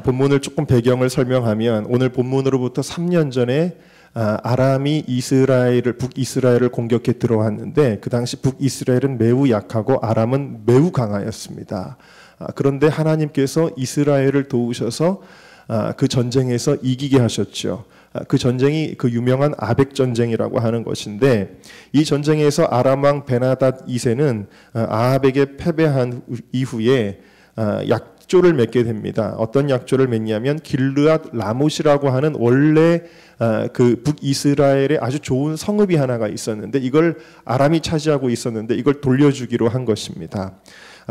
본문을 조금 배경을 설명하면 오늘 본문으로부터 3년 전에 아람이 북이스라엘을 공격해 들어왔는데 그 당시 북이스라엘은 매우 약하고 아람은 매우 강하였습니다. 그런데 하나님께서 이스라엘을 도우셔서 그 전쟁에서 이기게 하셨죠. 그 전쟁이 그 유명한 아벡 전쟁이라고 하는 것인데 이 전쟁에서 아람 왕 베나닷 2세는 아합에게 패배한 이후에 약조를 맺게 됩니다. 어떤 약조를 맺냐면 길르앗 라못이라고 하는 원래 그 북이스라엘에 아주 좋은 성읍이 하나가 있었는데 이걸 아람이 차지하고 있었는데 이걸 돌려주기로 한 것입니다.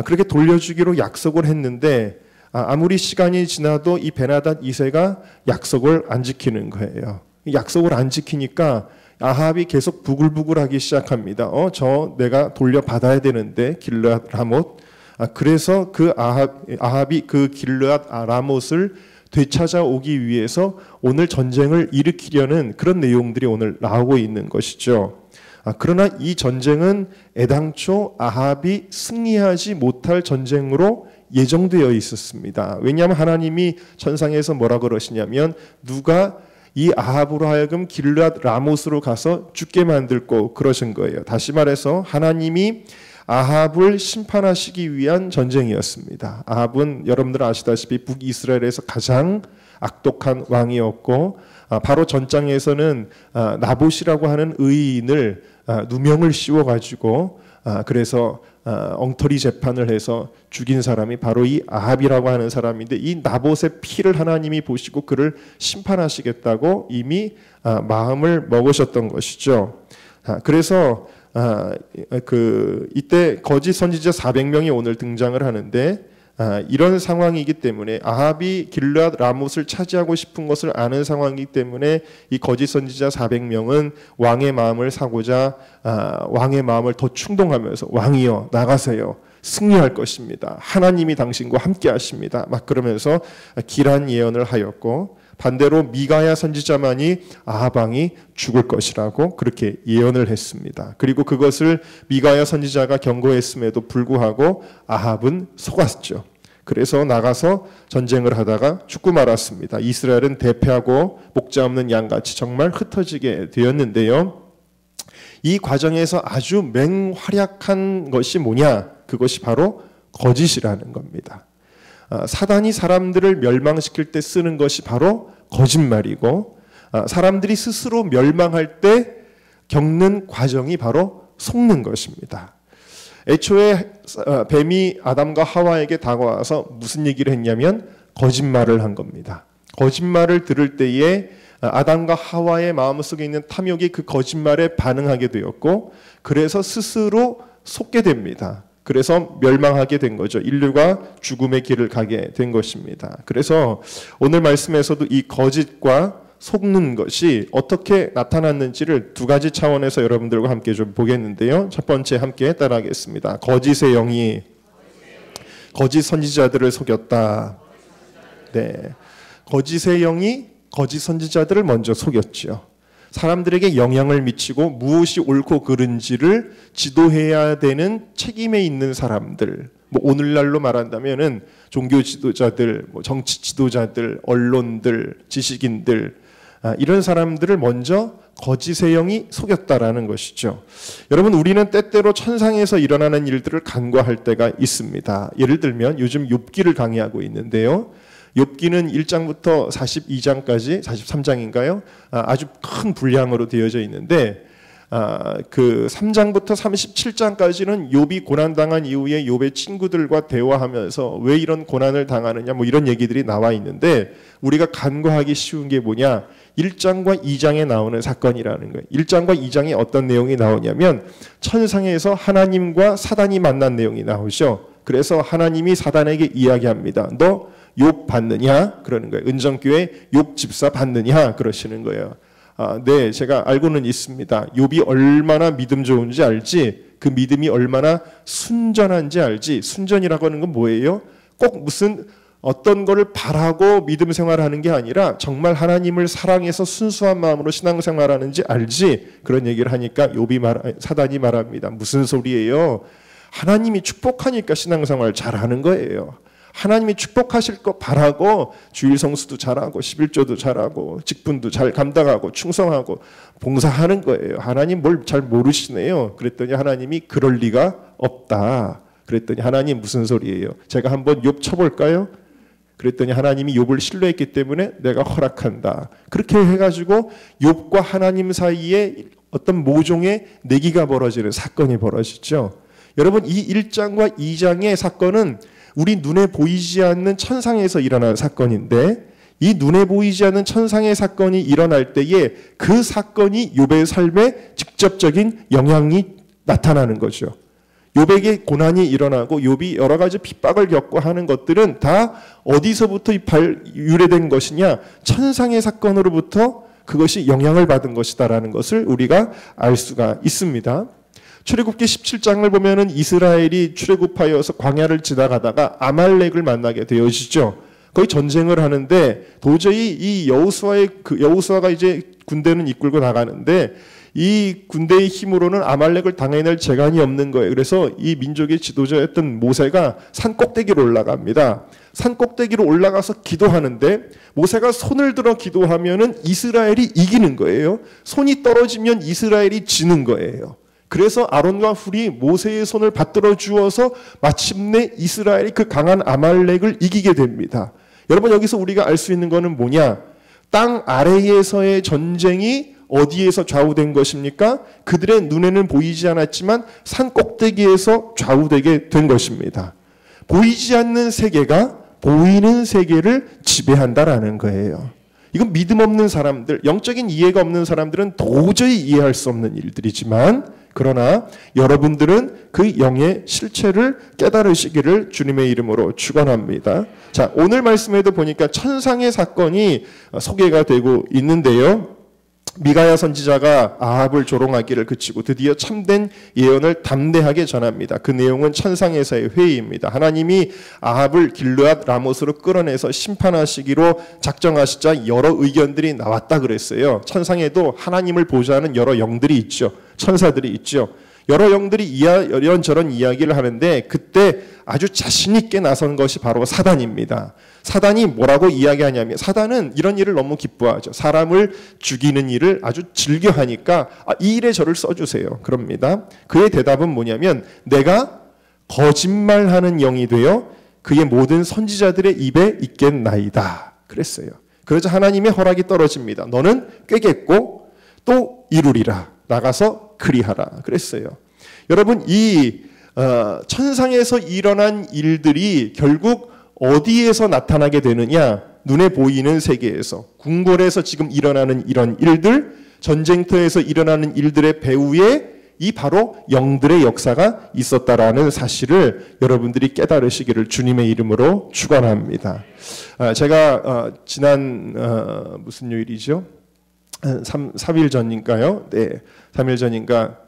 그렇게 돌려주기로 약속을 했는데 아무리 시간이 지나도 이 베나닷 2세가 약속을 안 지키는 거예요. 약속을 안 지키니까 아합이 계속 부글부글하기 시작합니다. 내가 돌려받아야 되는데 길르앗 라못. 그래서 그 아합이 그 길르앗 라못을 되찾아오기 위해서 오늘 전쟁을 일으키려는 그런 내용들이 오늘 나오고 있는 것이죠. 그러나 이 전쟁은 애당초 아합이 승리하지 못할 전쟁으로 예정되어 있었습니다. 왜냐하면 하나님이 천상에서 뭐라 그러시냐면 누가 이 아합으로 하여금 길르앗 라못으로 가서 죽게 만들고 그러신 거예요. 다시 말해서 하나님이 아합을 심판하시기 위한 전쟁이었습니다. 아합은 여러분들 아시다시피 북이스라엘에서 가장 악독한 왕이었고 바로 전장에서는 나봇이라고 하는 의인을 누명을 씌워가지고 그래서 엉터리 재판을 해서 죽인 사람이 바로 이 아합이라고 하는 사람인데 이 나봇의 피를 하나님이 보시고 그를 심판하시겠다고 이미 마음을 먹으셨던 것이죠. 그래서 이때 거짓 선지자 400명이 오늘 등장을 하는데 이런 상황이기 때문에 아합이 길르앗 라못을 차지하고 싶은 것을 아는 상황이기 때문에 이 거짓 선지자 400명은 왕의 마음을 사고자 왕의 마음을 더 충동하면서 왕이여 나가세요. 승리할 것입니다. 하나님이 당신과 함께 하십니다. 막 그러면서 길한 예언을 하였고 반대로 미가야 선지자만이 아합 왕이 죽을 것이라고 그렇게 예언을 했습니다. 그리고 그것을 미가야 선지자가 경고했음에도 불구하고 아합은 속았죠. 그래서 나가서 전쟁을 하다가 죽고 말았습니다. 이스라엘은 대패하고 목자 없는 양같이 정말 흩어지게 되었는데요. 이 과정에서 아주 맹활약한 것이 뭐냐? 그것이 바로 거짓이라는 겁니다. 사단이 사람들을 멸망시킬 때 쓰는 것이 바로 거짓말이고 사람들이 스스로 멸망할 때 겪는 과정이 바로 속는 것입니다. 애초에 뱀이 아담과 하와에게 다가와서 무슨 얘기를 했냐면 거짓말을 한 겁니다. 거짓말을 들을 때에 아담과 하와의 마음속에 있는 탐욕이 그 거짓말에 반응하게 되었고 그래서 스스로 속게 됩니다. 그래서 멸망하게 된 거죠. 인류가 죽음의 길을 가게 된 것입니다. 그래서 오늘 말씀에서도 이 거짓과 속는 것이 어떻게 나타났는지를 두 가지 차원에서 여러분들과 함께 좀 보겠는데요. 첫 번째 함께 따라하겠습니다. 거짓의 영이 거짓 선지자들을 속였다. 네, 거짓의 영이 거짓 선지자들을 먼저 속였죠. 사람들에게 영향을 미치고 무엇이 옳고 그른지를 지도해야 되는 책임에 있는 사람들, 오늘날로 말한다면은 종교 지도자들, 정치 지도자들, 언론들, 지식인들, 이런 사람들을 먼저 거짓의 영이 속였다라는 것이죠. 여러분, 우리는 때때로 천상에서 일어나는 일들을 간과할 때가 있습니다. 예를 들면 요즘 욥기를 강의하고 있는데요. 욥기는 1장부터 42장까지 43장인가요? 아주 큰 분량으로 되어져 있는데 그 3장부터 37장까지는 욥이 고난당한 이후에 욥의 친구들과 대화하면서 왜 이런 고난을 당하느냐 이런 얘기들이 나와 있는데 우리가 간과하기 쉬운 게 뭐냐? 1장과 2장에 나오는 사건이라는 거예요. 1장과 2장에 어떤 내용이 나오냐면 천상에서 하나님과 사단이 만난 내용이 나오죠. 그래서 하나님이 사단에게 이야기합니다. 너 욥 받느냐? 그러는 거예요. 은정교회 욥 집사 받느냐? 그러시는 거예요. 네, 제가 알고는 있습니다. 욥이 얼마나 믿음 좋은지 알지? 그 믿음이 얼마나 순전한지 알지? 순전이라고 하는 건 뭐예요? 꼭 무슨 어떤 거를 바라고 믿음 생활하는 게 아니라 정말 하나님을 사랑해서 순수한 마음으로 신앙생활하는지 알지? 그런 얘기를 하니까 사단이 말합니다. 무슨 소리예요? 하나님이 축복하니까 신앙생활 잘하는 거예요. 하나님이 축복하실 거 바라고 주일 성수도 잘하고 11조도 잘하고 직분도 잘 감당하고 충성하고 봉사하는 거예요. 하나님 뭘 잘 모르시네요. 그랬더니 하나님이 그럴 리가 없다. 그랬더니 하나님 무슨 소리예요? 제가 한번 욥 쳐볼까요? 그랬더니 하나님이 욥을 신뢰했기 때문에 내가 허락한다. 그렇게 해가지고 욥과 하나님 사이에 어떤 모종의 내기가 벌어지는 사건이 벌어지죠. 여러분 이 1장과 2장의 사건은 우리 눈에 보이지 않는 천상에서 일어난 사건인데 이 눈에 보이지 않는 천상의 사건이 일어날 때에 그 사건이 욥의 삶에 직접적인 영향이 나타나는 거죠. 욥에게 고난이 일어나고 욥이 여러 가지 핍박을 겪고 하는 것들은 다 어디서부터 유래된 것이냐? 천상의 사건으로부터 그것이 영향을 받은 것이다라는 것을 우리가 알 수가 있습니다. 출애굽기 17장을 보면은 이스라엘이 출애굽하여서 광야를 지나가다가 아말렉을 만나게 되어지죠. 거의 전쟁을 하는데 도저히 이 여호수아가 이제 군대는 이끌고 나가는데 이 군대의 힘으로는 아말렉을 당해낼 재간이 없는 거예요. 그래서 이 민족의 지도자였던 모세가 산 꼭대기로 올라갑니다. 산 꼭대기로 올라가서 기도하는데 모세가 손을 들어 기도하면은 이스라엘이 이기는 거예요. 손이 떨어지면 이스라엘이 지는 거예요. 그래서 아론과 훌이 모세의 손을 받들어 주어서 마침내 이스라엘이 그 강한 아말렉을 이기게 됩니다. 여러분 여기서 우리가 알 수 있는 거는 뭐냐? 땅 아래에서의 전쟁이 어디에서 좌우된 것입니까? 그들의 눈에는 보이지 않았지만 산 꼭대기에서 좌우되게 된 것입니다. 보이지 않는 세계가 보이는 세계를 지배한다라는 거예요. 이건 믿음 없는 사람들, 영적인 이해가 없는 사람들은 도저히 이해할 수 없는 일들이지만 그러나 여러분들은 그 영의 실체를 깨달으시기를 주님의 이름으로 축원합니다. 자, 오늘 말씀에도 보니까 천상의 사건이 소개가 되고 있는데요. 미가야 선지자가 아합을 조롱하기를 그치고 드디어 참된 예언을 담대하게 전합니다. 그 내용은 천상에서의 회의입니다. 하나님이 아합을 길르앗 라못으로 끌어내서 심판하시기로 작정하시자 여러 의견들이 나왔다 그랬어요. 천상에도 하나님을 보좌하는 여러 영들이 있죠. 천사들이 있죠. 여러 영들이 이런저런 이야기를 하는데 그때 아주 자신 있게 나선 것이 바로 사단입니다. 사단이 뭐라고 이야기하냐면 사단은 이런 일을 너무 기뻐하죠. 사람을 죽이는 일을 아주 즐겨하니까 이 일에 저를 써주세요. 그럽니다. 그의 대답은 뭐냐면 내가 거짓말하는 영이 되어 그의 모든 선지자들의 입에 있겠나이다. 그랬어요. 그러자 하나님의 허락이 떨어집니다. 너는 꿰겠고 또 이루리라. 나가서 그리하라. 그랬어요. 여러분 이 천상에서 일어난 일들이 결국 어디에서 나타나게 되느냐? 눈에 보이는 세계에서 궁궐에서 지금 일어나는 이런 일들, 전쟁터에서 일어나는 일들의 배후에 이 바로 영들의 역사가 있었다라는 사실을 여러분들이 깨달으시기를 주님의 이름으로 축원합니다. 제가 지난 무슨 요일이죠? 3일 전인가요? 네, 3일 전인가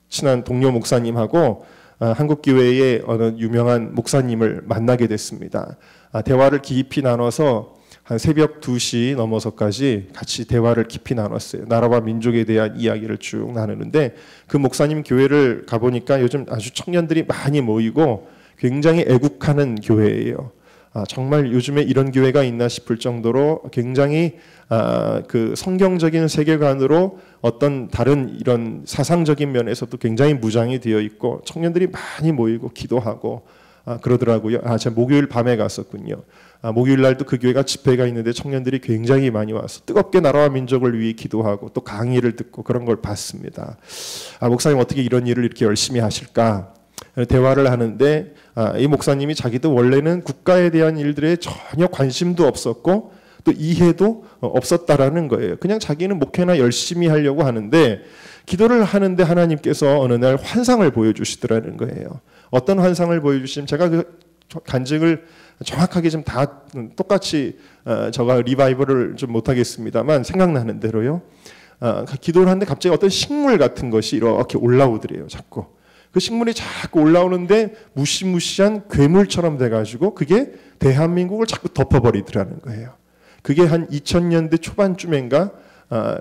친한 동료 목사님하고 한국교회의 어느 유명한 목사님을 만나게 됐습니다. 대화를 깊이 나눠서 한 새벽 2시 넘어서까지 같이 대화를 깊이 나눴어요. 나라와 민족에 대한 이야기를 쭉 나누는데 그 목사님 교회를 가보니까 요즘 아주 청년들이 많이 모이고 굉장히 애국하는 교회예요. 정말 요즘에 이런 교회가 있나 싶을 정도로 굉장히 그 성경적인 세계관으로 어떤 다른 이런 사상적인 면에서도 굉장히 무장이 되어 있고 청년들이 많이 모이고 기도하고 그러더라고요. 제가 목요일 밤에 갔었군요. 목요일 날도 그 교회가 집회가 있는데 청년들이 굉장히 많이 와서 뜨겁게 나라와 민족을 위해 기도하고 또 강의를 듣고 그런 걸 봤습니다. 목사님 어떻게 이런 일을 이렇게 열심히 하실까? 대화를 하는데 이 목사님이 자기도 원래는 국가에 대한 일들에 전혀 관심도 없었고 또 이해도 없었다라는 거예요. 그냥 자기는 목회나 열심히 하려고 하는데 기도를 하는데 하나님께서 어느 날 환상을 보여주시더라는 거예요. 어떤 환상을 보여주시면 제가 그 간증을 정확하게 좀 다 똑같이 제가 리바이벌을 좀 못하겠습니다만 생각나는 대로요. 기도를 하는데 갑자기 어떤 식물 같은 것이 이렇게 올라오더래요. 자꾸. 그 식물이 자꾸 올라오는데 무시무시한 괴물처럼 돼가지고 그게 대한민국을 자꾸 덮어버리더라는 거예요. 그게 한 2000년대 초반쯤인가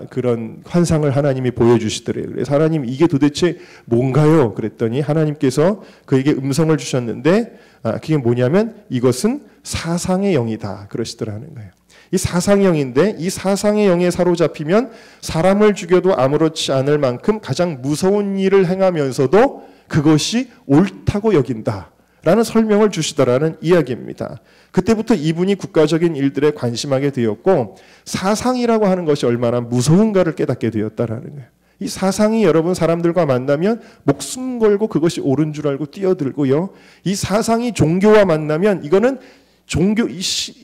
그런 환상을 하나님이 보여주시더래요. 그래서 하나님 이게 도대체 뭔가요? 그랬더니 하나님께서 그에게 음성을 주셨는데 그게 뭐냐면 이것은 사상의 영이다 그러시더라는 거예요. 이 사상의 영인데 이 사상의 영에 사로잡히면 사람을 죽여도 아무렇지 않을 만큼 가장 무서운 일을 행하면서도 그것이 옳다고 여긴다 라는 설명을 주시더라는 이야기입니다. 그때부터 이분이 국가적인 일들에 관심하게 되었고 사상이라고 하는 것이 얼마나 무서운가를 깨닫게 되었다라는 거예요. 이 사상이 여러분 사람들과 만나면 목숨 걸고 그것이 옳은 줄 알고 뛰어들고요. 이 사상이 종교와 만나면 이거는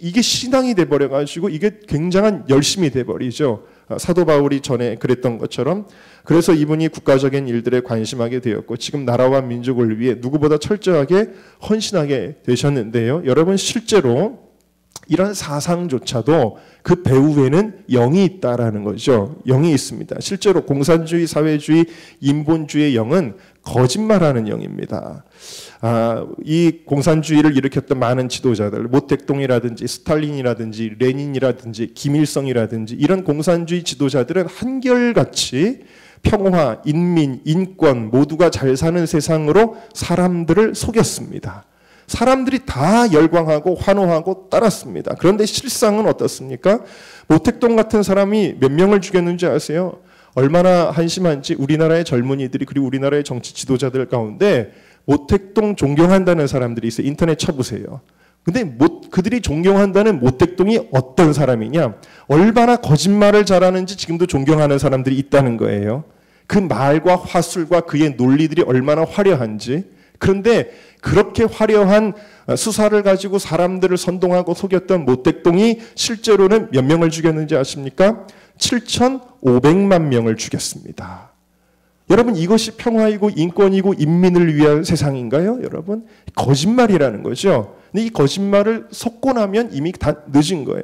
이게 신앙이 돼버려가지고 이게 굉장한 열심이 돼버리죠. 사도 바울이 전에 그랬던 것처럼. 그래서 이분이 국가적인 일들에 관심하게 되었고 지금 나라와 민족을 위해 누구보다 철저하게 헌신하게 되셨는데요. 여러분 실제로 이런 사상조차도 그 배후에는 영이 있다라는 거죠. 영이 있습니다. 실제로 공산주의, 사회주의, 인본주의의 영은 거짓말하는 영입니다. 이 공산주의를 일으켰던 많은 지도자들, 모택동이라든지 스탈린이라든지 레닌이라든지 김일성이라든지 이런 공산주의 지도자들은 한결같이 평화, 인민, 인권 모두가 잘 사는 세상으로 사람들을 속였습니다. 사람들이 다 열광하고 환호하고 따랐습니다. 그런데 실상은 어떻습니까? 모택동 같은 사람이 몇 명을 죽였는지 아세요? 얼마나 한심한지 우리나라의 젊은이들이 그리고 우리나라의 정치 지도자들 가운데 모택동 존경한다는 사람들이 있어요. 인터넷 쳐보세요. 근데 그들이 존경한다는 모택동이 어떤 사람이냐? 얼마나 거짓말을 잘하는지 지금도 존경하는 사람들이 있다는 거예요. 그 말과 화술과 그의 논리들이 얼마나 화려한지. 그런데 그렇게 화려한 수사를 가지고 사람들을 선동하고 속였던 모택동이 실제로는 몇 명을 죽였는지 아십니까? 7,500만 명을 죽였습니다. 여러분 이것이 평화이고 인권이고 인민을 위한 세상인가요? 여러분 거짓말이라는 거죠. 근데 이 거짓말을 속고 나면 이미 다 늦은 거예요.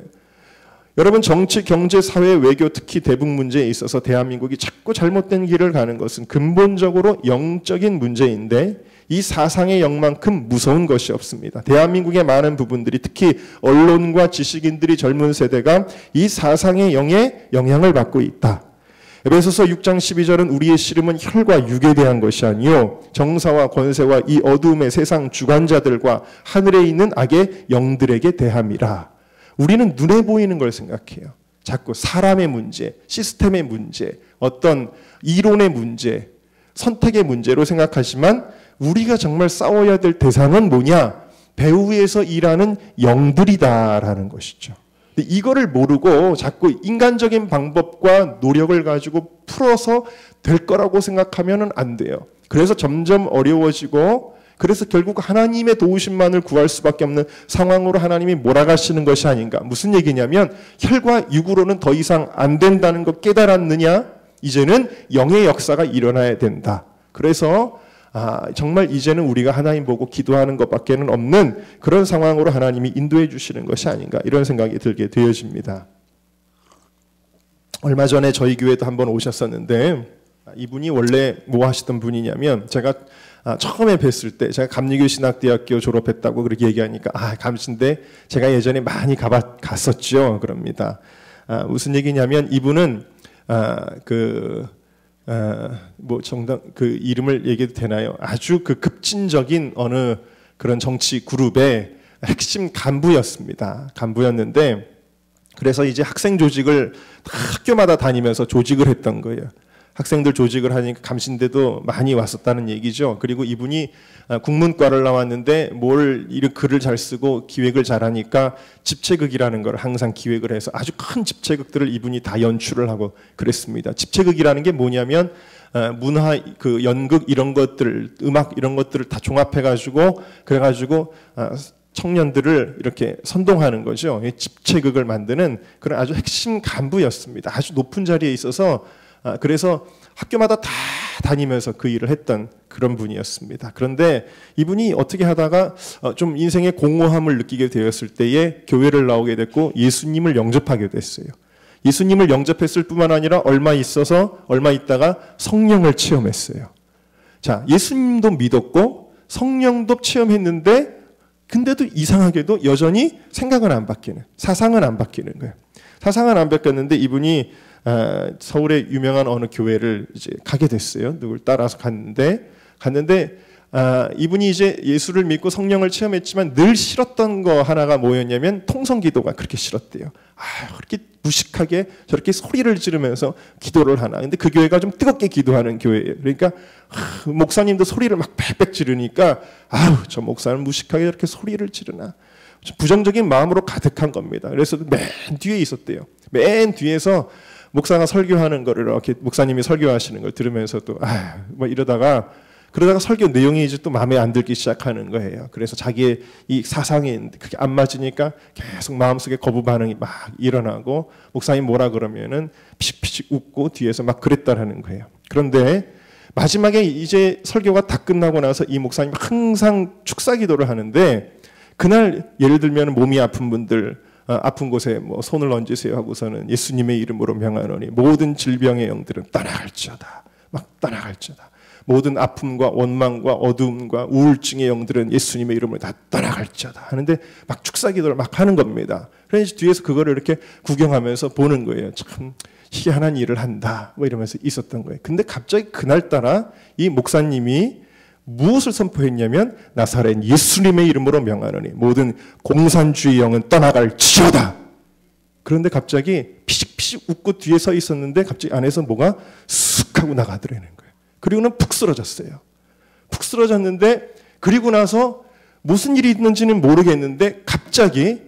여러분 정치, 경제, 사회, 외교 특히 대북 문제에 있어서 대한민국이 자꾸 잘못된 길을 가는 것은 근본적으로 영적인 문제인데 이 사상의 영만큼 무서운 것이 없습니다. 대한민국의 많은 부분들이 특히 언론과 지식인들이 젊은 세대가 이 사상의 영에 영향을 받고 있다. 에베소서 6장 12절은 우리의 씨름은 혈과 육에 대한 것이 아니요 정사와 권세와 이 어두움의 세상 주관자들과 하늘에 있는 악의 영들에게 대함이라. 우리는 눈에 보이는 걸 생각해요. 자꾸 사람의 문제, 시스템의 문제, 어떤 이론의 문제, 선택의 문제로 생각하지만 우리가 정말 싸워야 될 대상은 뭐냐? 배후에서 일하는 영들이다라는 것이죠. 근데 이거를 모르고 자꾸 인간적인 방법과 노력을 가지고 풀어서 될 거라고 생각하면 안 돼요. 그래서 점점 어려워지고 그래서 결국 하나님의 도우심만을 구할 수밖에 없는 상황으로 하나님이 몰아가시는 것이 아닌가. 무슨 얘기냐면 혈과 육으로는 더 이상 안 된다는 거 깨달았느냐? 이제는 영의 역사가 일어나야 된다. 그래서 정말 이제는 우리가 하나님 보고 기도하는 것밖에는 없는 그런 상황으로 하나님이 인도해 주시는 것이 아닌가 이런 생각이 들게 되어집니다. 얼마 전에 저희 교회도 한번 오셨었는데 이분이 원래 뭐 하시던 분이냐면 제가 처음에 뵀을 때 제가 감리교 신학대학교 졸업했다고 그렇게 얘기하니까 감신대 제가 예전에 많이 갔었죠 그럽니다. 무슨 얘기냐면 이분은 뭐 정당 그 이름을 얘기해도 되나요? 아주 그 급진적인 어느 그런 정치 그룹의 핵심 간부였습니다. 간부였는데 그래서 이제 학생 조직을 학교마다 다니면서 조직을 했던 거예요. 학생들 조직을 하니까 감신대도 많이 왔었다는 얘기죠. 그리고 이분이 국문과를 나왔는데 이런 글을 잘 쓰고 기획을 잘하니까 집체극이라는 걸 항상 기획을 해서 아주 큰 집체극들을 이분이 다 연출을 하고 그랬습니다. 집체극이라는 게 뭐냐면 문화, 그 연극 이런 것들, 음악 이런 것들을 다 종합해가지고 그래가지고 청년들을 이렇게 선동하는 거죠. 집체극을 만드는 그런 아주 핵심 간부였습니다. 아주 높은 자리에 있어서 그래서 학교마다 다 다니면서 그 일을 했던 그런 분이었습니다. 그런데 이분이 어떻게 하다가 좀 인생의 공허함을 느끼게 되었을 때에 교회를 나오게 됐고 예수님을 영접하게 됐어요. 예수님을 영접했을 뿐만 아니라 얼마 있다가 성령을 체험했어요. 자, 예수님도 믿었고 성령도 체험했는데 근데도 이상하게도 여전히 생각은 안 바뀌는, 사상은 안 바뀌는 거예요. 사상은 안 바뀌었는데 이분이 서울의 유명한 어느 교회를 이제 가게 됐어요. 누굴 따라서 갔는데 이분이 이제 예수를 믿고 성령을 체험했지만 늘 싫었던 거 하나가 뭐였냐면 통성기도가 그렇게 싫었대요. 그렇게 무식하게 저렇게 소리를 지르면서 기도를 하나. 근데 그 교회가 좀 뜨겁게 기도하는 교회예요. 그러니까 목사님도 소리를 막 빽빽 지르니까 저 목사는 무식하게 저렇게 소리를 지르나. 부정적인 마음으로 가득한 겁니다. 그래서 맨 뒤에 있었대요. 맨 뒤에서 목사가 설교하는 거를 이렇게 목사님이 설교하시는 걸 들으면서도 뭐 그러다가 설교 내용이 이제 또 마음에 안 들기 시작하는 거예요. 그래서 자기의 이 사상이 그게 안 맞으니까 계속 마음속에 거부 반응이 막 일어나고 목사님 뭐라 그러면은 피식피식 웃고 뒤에서 막 그랬다라는 거예요. 그런데 마지막에 이제 설교가 다 끝나고 나서 이 목사님 항상 축사 기도를 하는데 그날 예를 들면 몸이 아픈 분들 아픈 곳에 뭐 손을 얹으세요 하고서는 예수님의 이름으로 명하노니 모든 질병의 영들은 떠나갈지어다. 막 떠나갈지어다. 모든 아픔과 원망과 어두움과 우울증의 영들은 예수님의 이름으로 다 떠나갈지어다 하는데 막 축사 기도를 막 하는 겁니다. 그래서 뒤에서 그거를 이렇게 구경하면서 보는 거예요. 참 희한한 일을 한다 뭐 이러면서 있었던 거예요. 근데 갑자기 그날따라 이 목사님이 무엇을 선포했냐면 나사렛 예수님의 이름으로 명하노니 모든 공산주의 영은 떠나갈지어다. 그런데 갑자기 피식피식 웃고 뒤에 서 있었는데 갑자기 안에서 뭐가 쑥 하고 나가더라는 거예요. 그리고는 푹 쓰러졌어요. 푹 쓰러졌는데 그리고 나서 무슨 일이 있는지는 모르겠는데 갑자기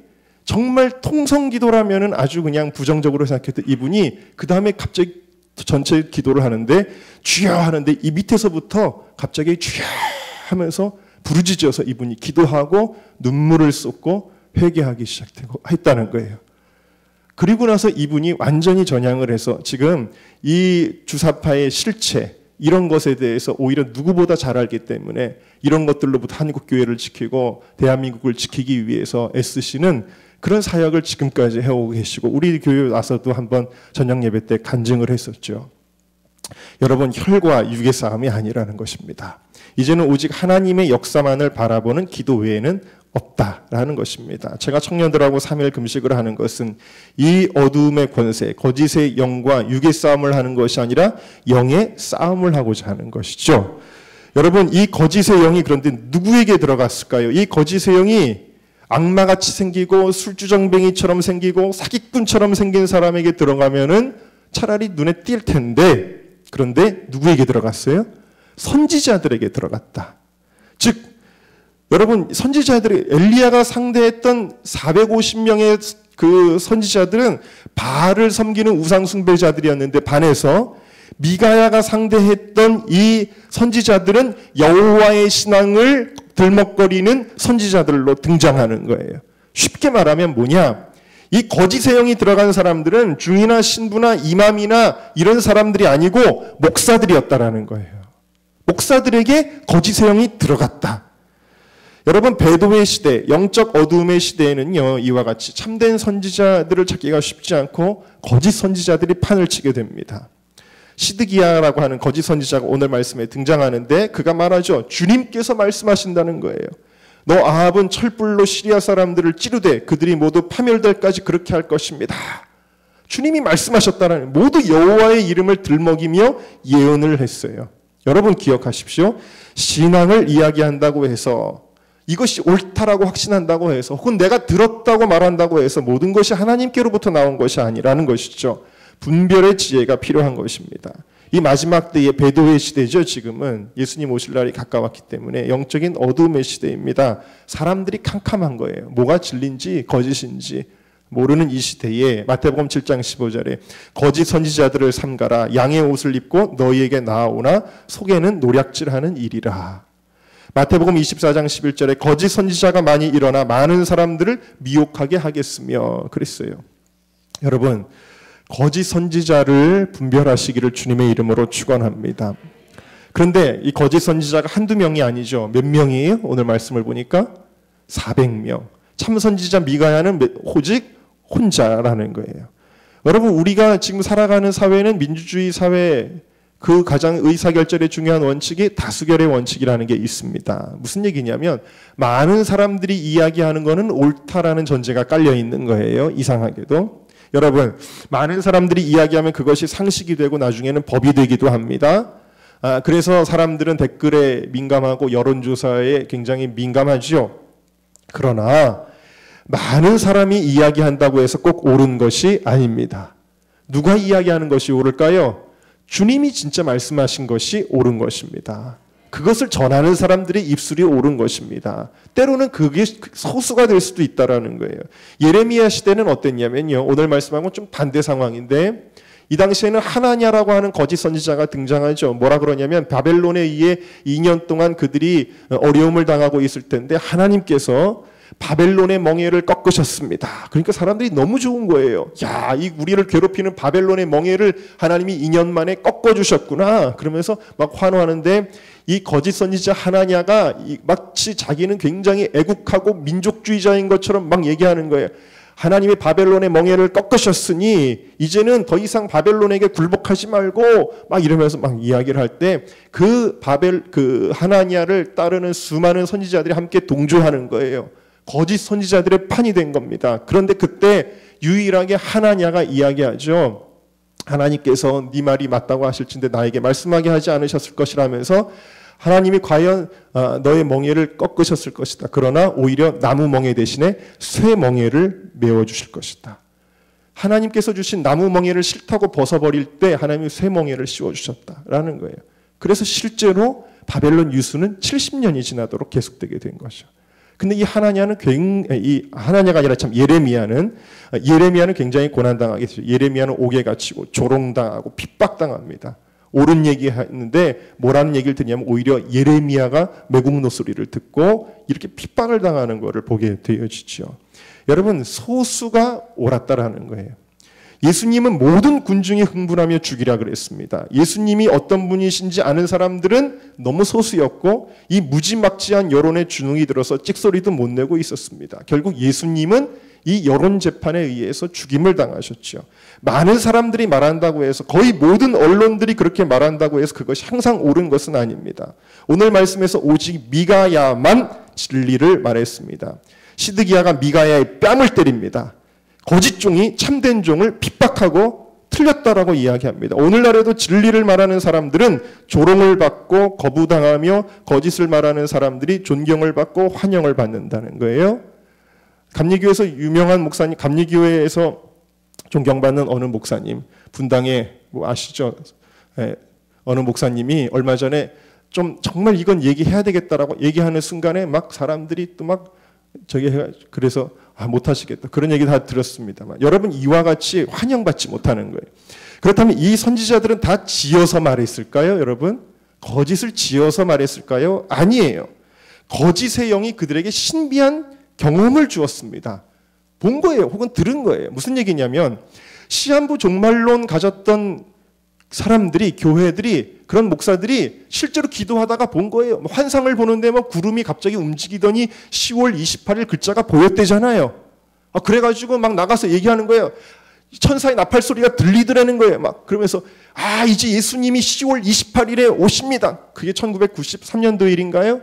정말 통성기도라면은 아주 그냥 부정적으로 생각했던 이분이 그 다음에 갑자기 전체 기도를 하는데 주여 하는데 이 밑에서부터 갑자기 주여 하면서 부르짖어서 이분이 기도하고 눈물을 쏟고 회개하기 시작되고 했다는 거예요. 그리고 나서 이분이 완전히 전향을 해서 지금 이 주사파의 실체 이런 것에 대해서 오히려 누구보다 잘 알기 때문에 이런 것들로부터 한국교회를 지키고 대한민국을 지키기 위해서 애쓰시는 그런 사역을 지금까지 해오고 계시고 우리 교회 와서도 한번 저녁 예배 때 간증을 했었죠. 여러분 혈과 육의 싸움이 아니라는 것입니다. 이제는 오직 하나님의 역사만을 바라보는 기도 외에는 없다라는 것입니다. 제가 청년들하고 3일 금식을 하는 것은 이 어두움의 권세, 거짓의 영과 육의 싸움을 하는 것이 아니라 영의 싸움을 하고자 하는 것이죠. 여러분 이 거짓의 영이 그런데 누구에게 들어갔을까요? 이 거짓의 영이 악마같이 생기고 술주정뱅이처럼 생기고 사기꾼처럼 생긴 사람에게 들어가면은 차라리 눈에 띌 텐데 그런데 누구에게 들어갔어요? 선지자들에게 들어갔다. 즉 여러분 선지자들이 엘리야가 상대했던 450명의 그 선지자들은 바알을 섬기는 우상 숭배자들이었는데 반해서 미가야가 상대했던 이 선지자들은 여호와의 신앙을 들먹거리는 선지자들로 등장하는 거예요. 쉽게 말하면 뭐냐? 이 거짓의 영이 들어간 사람들은 중이나 신부나 이맘이나 이런 사람들이 아니고 목사들이었다라는 거예요. 목사들에게 거짓의 영이 들어갔다. 여러분 배도의 시대, 영적 어두움의 시대에는요 이와 같이 참된 선지자들을 찾기가 쉽지 않고 거짓 선지자들이 판을 치게 됩니다. 시드기야라고 하는 거짓 선지자가 오늘 말씀에 등장하는데 그가 말하죠. 주님께서 말씀하신다는 거예요. 너 아합은 철불로 시리아 사람들을 찌르되 그들이 모두 파멸될까지 그렇게 할 것입니다. 주님이 말씀하셨다는 모두 여호와의 이름을 들먹이며 예언을 했어요. 여러분 기억하십시오. 신앙을 이야기한다고 해서 이것이 옳다라고 확신한다고 해서 혹은 내가 들었다고 말한다고 해서 모든 것이 하나님께로부터 나온 것이 아니라는 것이죠. 분별의 지혜가 필요한 것입니다. 이 마지막 때의 배도의 시대죠. 지금은 예수님 오실 날이 가까웠기 때문에 영적인 어두움의 시대입니다. 사람들이 캄캄한 거예요. 뭐가 진리인지 거짓인지 모르는 이 시대에 마태복음 7장 15절에 거짓 선지자들을 삼가라. 양의 옷을 입고 너희에게 나아오나 속에는 노략질하는 일이라. 마태복음 24장 11절에 거짓 선지자가 많이 일어나 많은 사람들을 미혹하게 하겠으며 그랬어요. 여러분 거짓 선지자를 분별하시기를 주님의 이름으로 축원합니다. 그런데 이 거짓 선지자가 한두 명이 아니죠. 몇 명이에요? 오늘 말씀을 보니까 400명. 참 선지자 미가야는 오직 혼자라는 거예요. 여러분 우리가 지금 살아가는 사회는 민주주의 사회 그 가장 의사결정의 중요한 원칙이 다수결의 원칙이라는 게 있습니다. 무슨 얘기냐면 많은 사람들이 이야기하는 거는 옳다라는 전제가 깔려 있는 거예요. 이상하게도. 여러분, 많은 사람들이 이야기하면 그것이 상식이 되고 나중에는 법이 되기도 합니다. 그래서 사람들은 댓글에 민감하고 여론조사에 굉장히 민감하죠. 그러나 많은 사람이 이야기한다고 해서 꼭 옳은 것이 아닙니다. 누가 이야기하는 것이 옳을까요? 주님이 진짜 말씀하신 것이 옳은 것입니다. 그것을 전하는 사람들의 입술이 옳은 것입니다. 때로는 그게 소수가 될 수도 있다는 거예요. 예레미야 시대는 어땠냐면요. 오늘 말씀하고 좀 반대 상황인데 이 당시에는 하나냐라고 하는 거짓 선지자가 등장하죠. 뭐라 그러냐면 바벨론에 의해 2년 동안 그들이 어려움을 당하고 있을 텐데 하나님께서 바벨론의 멍에를 꺾으셨습니다. 그러니까 사람들이 너무 좋은 거예요. 야, 이 우리를 괴롭히는 바벨론의 멍에를 하나님이 2년 만에 꺾어주셨구나. 그러면서 막 환호하는데 이 거짓 선지자 하나냐가 마치 자기는 굉장히 애국하고 민족주의자인 것처럼 막 얘기하는 거예요. 하나님이 바벨론의 멍에를 꺾으셨으니 이제는 더 이상 바벨론에게 굴복하지 말고 막 이러면서 막 이야기를 할 때 그 하나냐를 따르는 수많은 선지자들이 함께 동조하는 거예요. 거짓 선지자들의 판이 된 겁니다. 그런데 그때 유일하게 하나냐가 이야기하죠. 하나님께서 네 말이 맞다고 하실진데 나에게 말씀하게 하지 않으셨을 것이라면서 하나님이 과연 너의 멍에를 꺾으셨을 것이다. 그러나 오히려 나무 멍에 대신에 쇠 멍에를 메워주실 것이다. 하나님께서 주신 나무 멍에를 싫다고 벗어버릴 때 하나님이 쇠 멍에를 씌워주셨다라는 거예요. 그래서 실제로 바벨론 유수는 70년이 지나도록 계속되게 된 것이죠. 근데 이 하나냐는 이 하나냐가 아니라 참 예레미야는 굉장히 고난당하게 되죠. 예레미야는 옥에 갇히고 조롱당하고 핍박당합니다. 옳은 얘기했는데 뭐라는 얘기를 듣냐면 오히려 예레미야가 매국노 소리를 듣고 이렇게 핍박을 당하는 것을 보게 되어지죠. 여러분, 소수가 옳았다라는 거예요. 예수님은 모든 군중이 흥분하며 죽이라 그랬습니다. 예수님이 어떤 분이신지 아는 사람들은 너무 소수였고 이 무지막지한 여론의 주눅이 들어서 찍소리도 못 내고 있었습니다. 결국 예수님은 이 여론 재판에 의해서 죽임을 당하셨죠. 많은 사람들이 말한다고 해서 거의 모든 언론들이 그렇게 말한다고 해서 그것이 항상 옳은 것은 아닙니다. 오늘 말씀에서 오직 미가야만 진리를 말했습니다. 시드기야가 미가야의 뺨을 때립니다. 거짓 종이 참된 종을 핍박하고 틀렸다라고 이야기합니다. 오늘날에도 진리를 말하는 사람들은 조롱을 받고 거부당하며 거짓을 말하는 사람들이 존경을 받고 환영을 받는다는 거예요. 감리교에서 유명한 목사님, 감리교회에서 존경받는 어느 목사님, 분당에 뭐 아시죠? 어느 목사님이 얼마 전에 좀 정말 이건 얘기해야 되겠다라고 얘기하는 순간에 막 사람들이 또 막 그래서 못하시겠다. 그런 얘기 다 들었습니다만 여러분, 이와 같이 환영받지 못하는 거예요. 그렇다면 이 선지자들은 다 지어서 말했을까요? 여러분, 거짓을 지어서 말했을까요? 아니에요. 거짓의 영이 그들에게 신비한 경험을 주었습니다. 본 거예요. 혹은 들은 거예요. 무슨 얘기냐면 시한부 종말론 가졌던 사람들이, 교회들이, 그런 목사들이 실제로 기도하다가 본 거예요. 환상을 보는데 뭐 구름이 갑자기 움직이더니 10월 28일 글자가 보였대잖아요. 그래가지고 막 나가서 얘기하는 거예요. 천사의 나팔 소리가 들리더라는 거예요. 막 그러면서 이제 예수님이 10월 28일에 오십니다. 그게 1993년도 일인가요?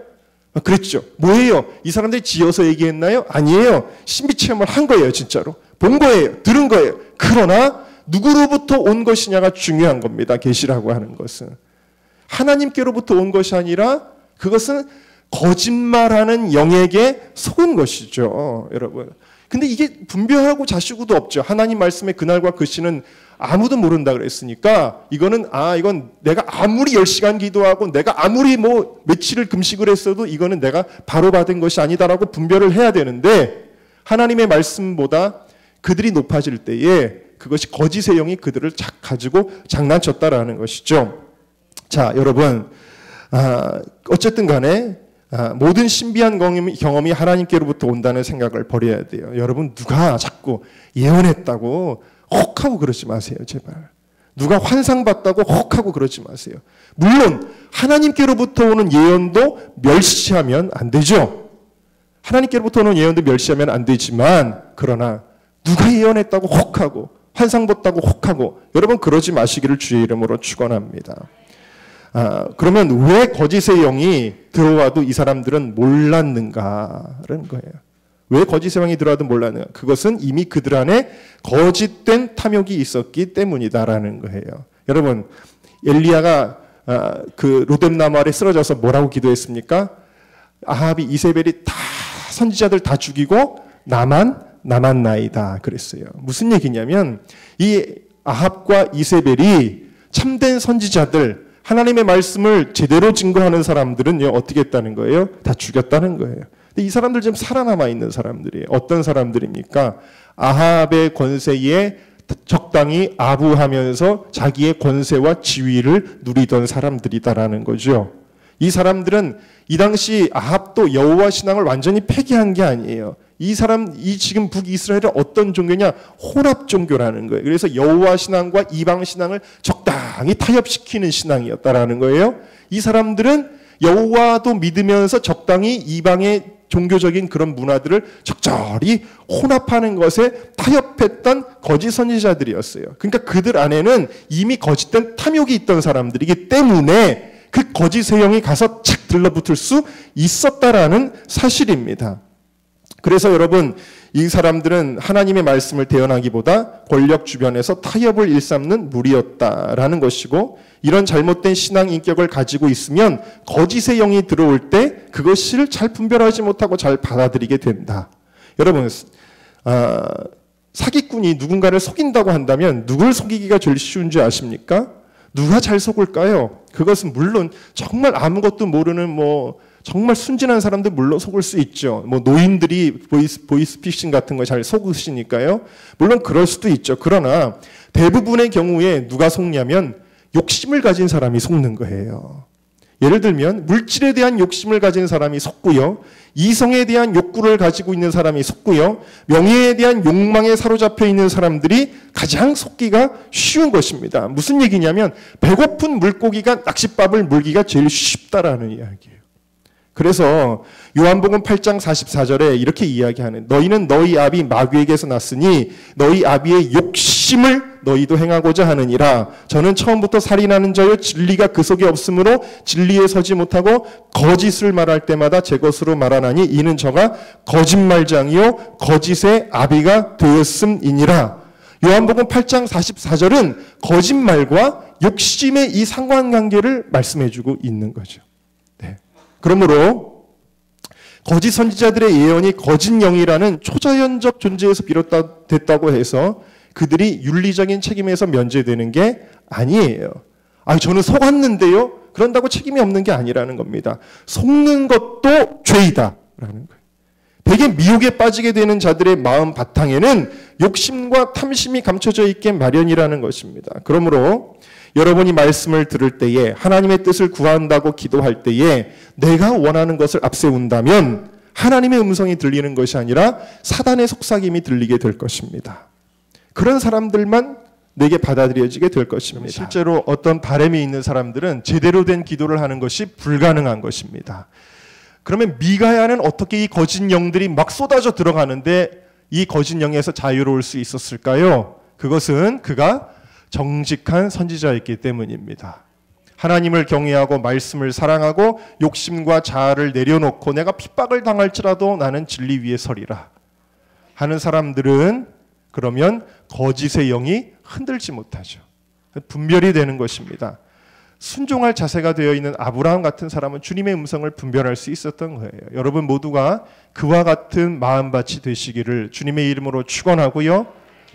그랬죠. 뭐예요? 이 사람들이 지어서 얘기했나요? 아니에요. 신비 체험을 한 거예요. 진짜로. 본 거예요. 들은 거예요. 그러나 누구로부터 온 것이냐가 중요한 겁니다. 계시라고 하는 것은. 하나님께로부터 온 것이 아니라 그것은 거짓말하는 영에게 속은 것이죠. 여러분. 근데 이게 분별하고 자시고도 없죠. 하나님 말씀의 그날과 그 시는 아무도 모른다 그랬으니까 이건 내가 아무리 10시간 기도하고 내가 아무리 뭐 며칠을 금식을 했어도 이거는 내가 바로 받은 것이 아니다라고 분별을 해야 되는데 하나님의 말씀보다 그들이 높아질 때에 그것이 거짓의 영이 그들을 가지고 장난쳤다라는 것이죠. 자, 여러분, 어쨌든 간에 모든 신비한 경험이 하나님께로부터 온다는 생각을 버려야 돼요. 여러분, 누가 자꾸 예언했다고 혹하고 그러지 마세요. 제발. 누가 환상 봤다고 혹하고 그러지 마세요. 물론 하나님께로부터 오는 예언도 멸시하면 안 되죠. 하나님께로부터 오는 예언도 멸시하면 안 되지만 그러나 누가 예언했다고 혹하고 환상 봤다고 혹하고 여러분 그러지 마시기를 주의 이름으로 축원합니다. 그러면 왜 거짓의 영이 들어와도 이 사람들은 몰랐는가라는 거예요. 왜 거짓의 왕이 들어와도 몰랐느냐? 그것은 이미 그들 안에 거짓된 탐욕이 있었기 때문이다라는 거예요. 여러분, 엘리야가 그 로뎀나무 아래 쓰러져서 뭐라고 기도했습니까? 아합이 이세벨이 다 선지자들 다 죽이고 나만 남았나이다 그랬어요. 무슨 얘기냐면 이 아합과 이세벨이 참된 선지자들, 하나님의 말씀을 제대로 증거하는 사람들은요, 어떻게 했다는 거예요? 다 죽였다는 거예요. 근데 이 사람들 지금 살아남아 있는 사람들이에요. 어떤 사람들입니까? 아합의 권세에 적당히 아부하면서 자기의 권세와 지위를 누리던 사람들이다라는 거죠. 이 사람들은 이 당시 아합도 여호와 신앙을 완전히 폐기한 게 아니에요. 이 지금 북이스라엘은 어떤 종교냐? 혼합 종교라는 거예요. 그래서 여호와 신앙과 이방 신앙을 적당히 타협시키는 신앙이었다라는 거예요. 이 사람들은 여호와도 믿으면서 적당히 이방의 종교적인 그런 문화들을 적절히 혼합하는 것에 타협했던 거짓 선지자들이었어요. 그러니까 그들 안에는 이미 거짓된 탐욕이 있던 사람들이기 때문에 그 거짓의 영이 가서 착 들러붙을 수 있었다라는 사실입니다. 그래서 여러분, 이 사람들은 하나님의 말씀을 대언하기보다 권력 주변에서 타협을 일삼는 무리였다라는 것이고, 이런 잘못된 신앙 인격을 가지고 있으면 거짓의 영이 들어올 때 그것을 잘 분별하지 못하고 잘 받아들이게 된다. 여러분, 사기꾼이 누군가를 속인다고 한다면 누굴 속이기가 제일 쉬운 줄 아십니까? 누가 잘 속을까요? 그것은 물론 정말 아무것도 모르는 정말 순진한 사람들 물론 속을 수 있죠. 노인들이 보이스피싱 같은 거 잘 속으시니까요. 물론 그럴 수도 있죠. 그러나 대부분의 경우에 누가 속냐면 욕심을 가진 사람이 속는 거예요. 예를 들면 물질에 대한 욕심을 가진 사람이 속고요. 이성에 대한 욕구를 가지고 있는 사람이 속고요. 명예에 대한 욕망에 사로잡혀 있는 사람들이 가장 속기가 쉬운 것입니다. 무슨 얘기냐면 배고픈 물고기가 낚싯밥을 물기가 제일 쉽다라는 이야기예요. 그래서 요한복음 8장 44절에 이렇게 이야기하는, 너희는 너희 아비 마귀에게서 났으니 너희 아비의 욕심을 너희도 행하고자 하느니라. 저는 처음부터 살인하는 자요 진리가 그 속에 없으므로 진리에 서지 못하고 거짓을 말할 때마다 제 것으로 말하나니 이는 저가 거짓말장이요 거짓의 아비가 되었음이니라. 요한복음 8장 44절은 거짓말과 욕심의 이 상관관계를 말씀해주고 있는 거죠. 네. 그러므로 거짓 선지자들의 예언이 거짓 영이라는 초자연적 존재에서 비롯됐다고 해서 그들이 윤리적인 책임에서 면제되는 게 아니에요. 저는 속았는데요. 그런다고 책임이 없는 게 아니라는 겁니다. 속는 것도 죄이다라는 거예요. 되게 미혹에 빠지게 되는 자들의 마음 바탕에는 욕심과 탐심이 감춰져 있게 마련이라는 것입니다. 그러므로 여러분이 말씀을 들을 때에 하나님의 뜻을 구한다고 기도할 때에 내가 원하는 것을 앞세운다면 하나님의 음성이 들리는 것이 아니라 사단의 속삭임이 들리게 될 것입니다. 그런 사람들만 내게 받아들여지게 될 것입니다. 실제로 어떤 바람이 있는 사람들은 제대로 된 기도를 하는 것이 불가능한 것입니다. 그러면 미가야는 어떻게 이 거짓 영들이 막 쏟아져 들어가는데 이 거짓 영에서 자유로울 수 있었을까요? 그것은 그가 정직한 선지자였기 때문입니다. 하나님을 경외하고 말씀을 사랑하고 욕심과 자아를 내려놓고 내가 핍박을 당할지라도 나는 진리 위에 서리라 하는 사람들은 그러면 거짓의 영이 흔들지 못하죠. 분별이 되는 것입니다. 순종할 자세가 되어 있는 아브라함 같은 사람은 주님의 음성을 분별할 수 있었던 거예요. 여러분 모두가 그와 같은 마음밭이 되시기를 주님의 이름으로 축원하고요.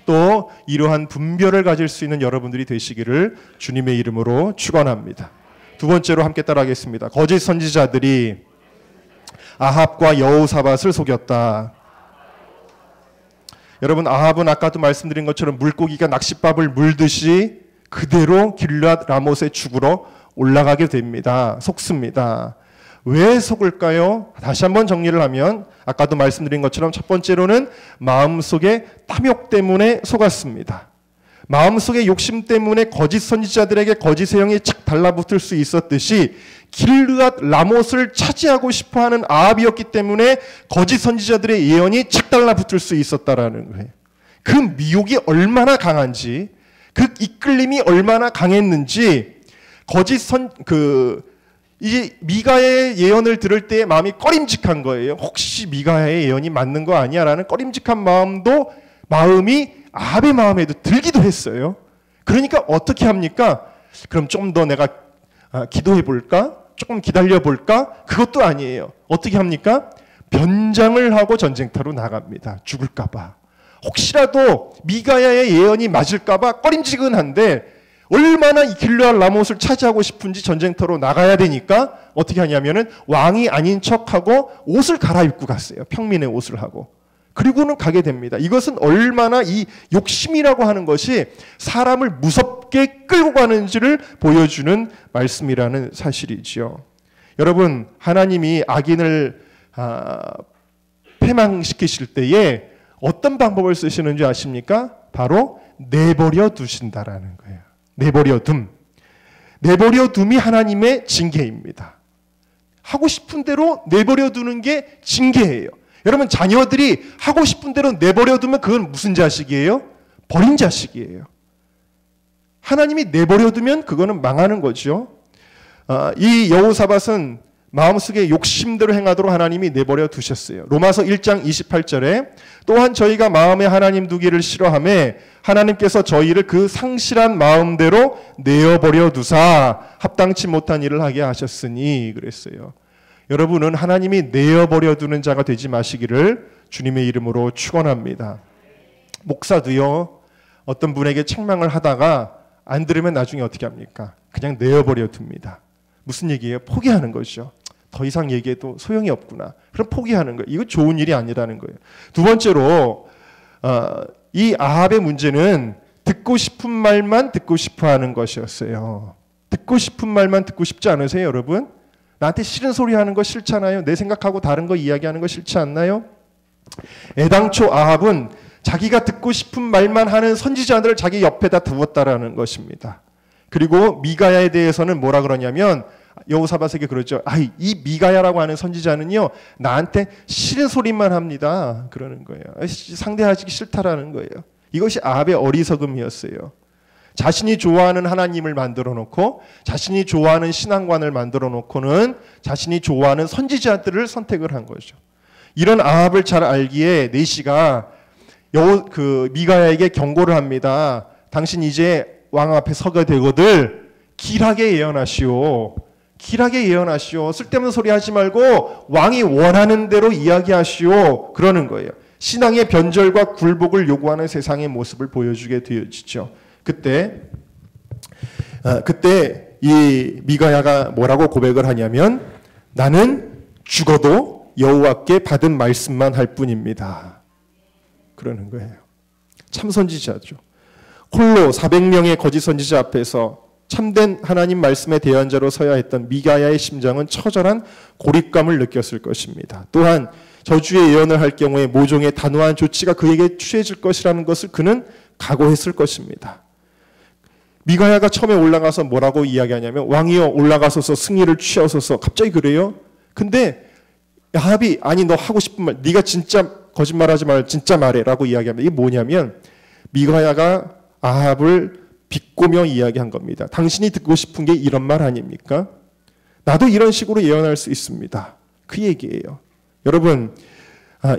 또 이러한 분별을 가질 수 있는 여러분들이 되시기를 주님의 이름으로 축원합니다. 두 번째로 함께 따라하겠습니다. 거짓 선지자들이 아합과 여호사밧을 속였다. 여러분, 아합은 아까도 말씀드린 것처럼 물고기가 낚싯밥을 물듯이 그대로 길르앗 라못의 죽으러 올라가게 됩니다. 속습니다. 왜 속을까요? 다시 한번 정리를 하면 아까도 말씀드린 것처럼 첫 번째로는 마음속의 탐욕 때문에 속았습니다. 마음속의 욕심 때문에 거짓 선지자들에게 거짓의 영이 착 달라붙을 수 있었듯이 길르앗 라못을 차지하고 싶어하는 아합이었기 때문에 거짓 선지자들의 예언이 착 달라붙을 수 있었다라는 거예요. 그 미혹이 얼마나 강한지, 그 이끌림이 얼마나 강했는지 이제 미가야의 예언을 들을 때 마음이 꺼림직한 거예요. 혹시 미가야의 예언이 맞는 거 아니야? 라는 꺼림직한 마음이 아합의 마음에도 들기도 했어요. 그러니까 어떻게 합니까? 그럼 좀 더 내가 기도해 볼까? 조금 기다려 볼까? 그것도 아니에요. 어떻게 합니까? 변장을 하고 전쟁터로 나갑니다. 죽을까 봐. 혹시라도 미가야의 예언이 맞을까 봐 꺼림지근한데 얼마나 이 길르앗 라못을 차지하고 싶은지 전쟁터로 나가야 되니까 어떻게 하냐면은 왕이 아닌 척하고 옷을 갈아입고 갔어요. 평민의 옷을 하고. 그리고는 가게 됩니다. 이것은 얼마나 이 욕심이라고 하는 것이 사람을 무섭게 끌고 가는지를 보여주는 말씀이라는 사실이지요. 여러분, 하나님이 악인을 패망시키실 때에 어떤 방법을 쓰시는 줄 아십니까? 바로 내버려 두신다라는 거예요. 내버려 둠. 내버려 둠이 하나님의 징계입니다. 하고 싶은 대로 내버려 두는 게 징계예요. 여러분, 자녀들이 하고 싶은 대로 내버려 두면 그건 무슨 자식이에요? 버린 자식이에요. 하나님이 내버려 두면 그거는 망하는 거죠. 이 여호사밧은 마음속에 욕심대로 행하도록 하나님이 내버려 두셨어요. 로마서 1장 28절에 또한 저희가 마음에 하나님 두기를 싫어하매 하나님께서 저희를 그 상실한 마음대로 내어버려 두사 합당치 못한 일을 하게 하셨으니 그랬어요. 여러분은 하나님이 내어버려 두는 자가 되지 마시기를 주님의 이름으로 축원합니다. 목사도요, 어떤 분에게 책망을 하다가 안 들으면 나중에 어떻게 합니까? 그냥 내어버려 둡니다. 무슨 얘기예요? 포기하는 거죠. 더 이상 얘기해도 소용이 없구나. 그럼 포기하는 거예요. 이거 좋은 일이 아니라는 거예요. 두 번째로 이 아합의 문제는 듣고 싶은 말만 듣고 싶어 하는 것이었어요. 듣고 싶은 말만 듣고 싶지 않으세요, 여러분? 나한테 싫은 소리 하는 거 싫잖아요. 내 생각하고 다른 거 이야기하는 거 싫지 않나요? 애당초 아합은 자기가 듣고 싶은 말만 하는 선지자들을 자기 옆에다 두었다라는 것입니다. 그리고 미가야에 대해서는 뭐라 그러냐면 여호사밧에게 그러죠. 이 미가야라고 하는 선지자는요, 나한테 싫은 소리만 합니다. 그러는 거예요. 상대하기 싫다라는 거예요. 이것이 아합의 어리석음이었어요. 자신이 좋아하는 하나님을 만들어 놓고 자신이 좋아하는 신앙관을 만들어 놓고는 자신이 좋아하는 선지자들을 선택을 한 거죠. 이런 아합을 잘 알기에 내시가 미가야에게 경고를 합니다. 당신 이제 왕 앞에 서게 되거들 길하게 예언하시오. 길하게 예언하시오. 쓸데없는 소리 하지 말고 왕이 원하는 대로 이야기하시오. 그러는 거예요. 신앙의 변절과 굴복을 요구하는 세상의 모습을 보여주게 되어지죠. 그때 이 미가야가 뭐라고 고백을 하냐면 나는 죽어도 여호와께 받은 말씀만 할 뿐입니다. 그러는 거예요. 참 선지자죠. 홀로 400명의 거짓 선지자 앞에서 참된 하나님 말씀의 대언자로 서야 했던 미가야의 심장은 처절한 고립감을 느꼈을 것입니다. 또한 저주의 예언을 할 경우에 모종의 단호한 조치가 그에게 취해질 것이라는 것을 그는 각오했을 것입니다. 미가야가 처음에 올라가서 뭐라고 이야기하냐면 왕이여 올라가소서 승리를 취하소서 갑자기 그래요. 근데 아합이 아니 너 하고 싶은 말 네가 진짜 거짓말하지 말 진짜 말해 라고 이야기합니다. 이게 뭐냐면 미가야가 아합을 비꼬며 이야기한 겁니다. 당신이 듣고 싶은 게 이런 말 아닙니까? 나도 이런 식으로 예언할 수 있습니다. 그 얘기예요. 여러분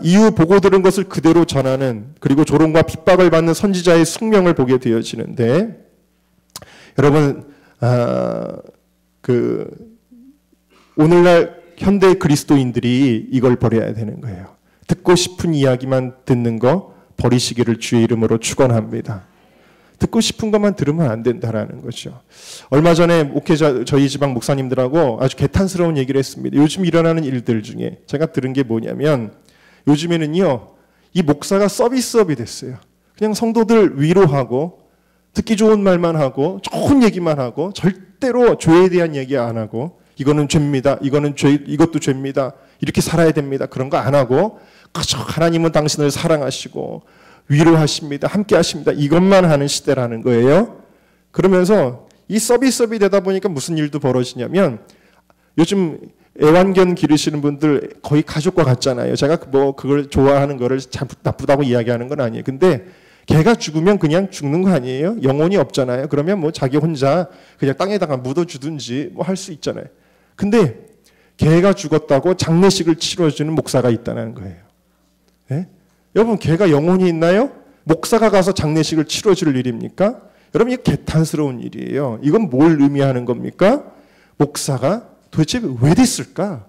이후 보고 들은 것을 그대로 전하는 그리고 조롱과 핍박을 받는 선지자의 숙명을 보게 되어지는데 여러분 오늘날 현대 그리스도인들이 이걸 버려야 되는 거예요. 듣고 싶은 이야기만 듣는 거 버리시기를 주의 이름으로 축원합니다. 듣고 싶은 것만 들으면 안 된다라는 거죠. 얼마 전에 목회자 저희 지방 목사님들하고 아주 개탄스러운 얘기를 했습니다. 요즘 일어나는 일들 중에 제가 들은 게 뭐냐면 요즘에는요 이 목사가 서비스업이 됐어요. 그냥 성도들 위로하고 듣기 좋은 말만 하고 좋은 얘기만 하고 절대로 죄에 대한 얘기 안 하고 이거는 죄입니다. 이거는 죄, 이것도 죄입니다. 이렇게 살아야 됩니다. 그런 거 안 하고 그저 하나님은 당신을 사랑하시고 위로하십니다. 함께 하십니다. 이것만 하는 시대라는 거예요. 그러면서 이 서비스업이 되다 보니까 무슨 일도 벌어지냐면 요즘 애완견 기르시는 분들 거의 가족과 같잖아요. 제가 뭐 그걸 좋아하는 거를 참 나쁘다고 이야기하는 건 아니에요. 근데 개가 죽으면 그냥 죽는 거 아니에요? 영혼이 없잖아요. 그러면 뭐 자기 혼자 그냥 땅에다가 묻어주든지 뭐 할 수 있잖아요. 근데 개가 죽었다고 장례식을 치러주는 목사가 있다는 거예요. 네? 여러분, 개가 영혼이 있나요? 목사가 가서 장례식을 치러줄 일입니까? 여러분, 이게 개탄스러운 일이에요. 이건 뭘 의미하는 겁니까? 목사가 도대체 왜 됐을까?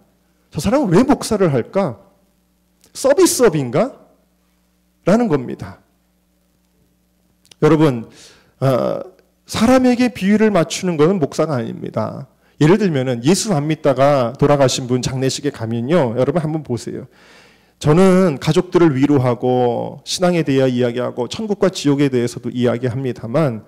저 사람은 왜 목사를 할까? 서비스업인가? 라는 겁니다. 여러분, 사람에게 비유를 맞추는 것은 목사가 아닙니다. 예를 들면 예수 안 믿다가 돌아가신 분 장례식에 가면요, 여러분 한번 보세요. 저는 가족들을 위로하고 신앙에 대해 이야기하고 천국과 지옥에 대해서도 이야기합니다만,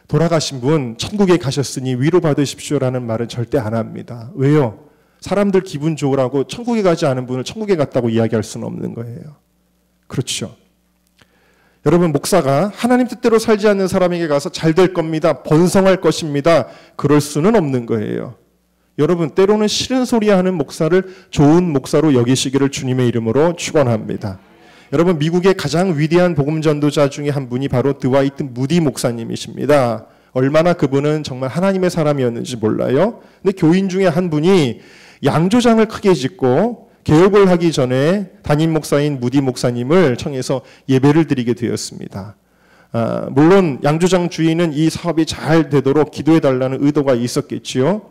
돌아가신 분 천국에 가셨으니 위로받으십시오라는 말은 절대 안 합니다. 왜요? 사람들 기분 좋으라고 천국에 가지 않은 분을 천국에 갔다고 이야기할 수는 없는 거예요. 그렇죠. 여러분, 목사가 하나님 뜻대로 살지 않는 사람에게 가서 잘 될 겁니다, 번성할 것입니다, 그럴 수는 없는 거예요. 여러분, 때로는 싫은 소리 하는 목사를 좋은 목사로 여기시기를 주님의 이름으로 축원합니다. 여러분, 미국의 가장 위대한 복음 전도자 중에 한 분이 바로 드와이트 무디 목사님이십니다. 얼마나 그분은 정말 하나님의 사람이었는지 몰라요. 근데 교인 중에 한 분이 양조장을 크게 짓고 개업을 하기 전에 담임 목사인 무디 목사님을 청해서 예배를 드리게 되었습니다. 물론 양조장 주인은 이 사업이 잘 되도록 기도해달라는 의도가 있었겠지요.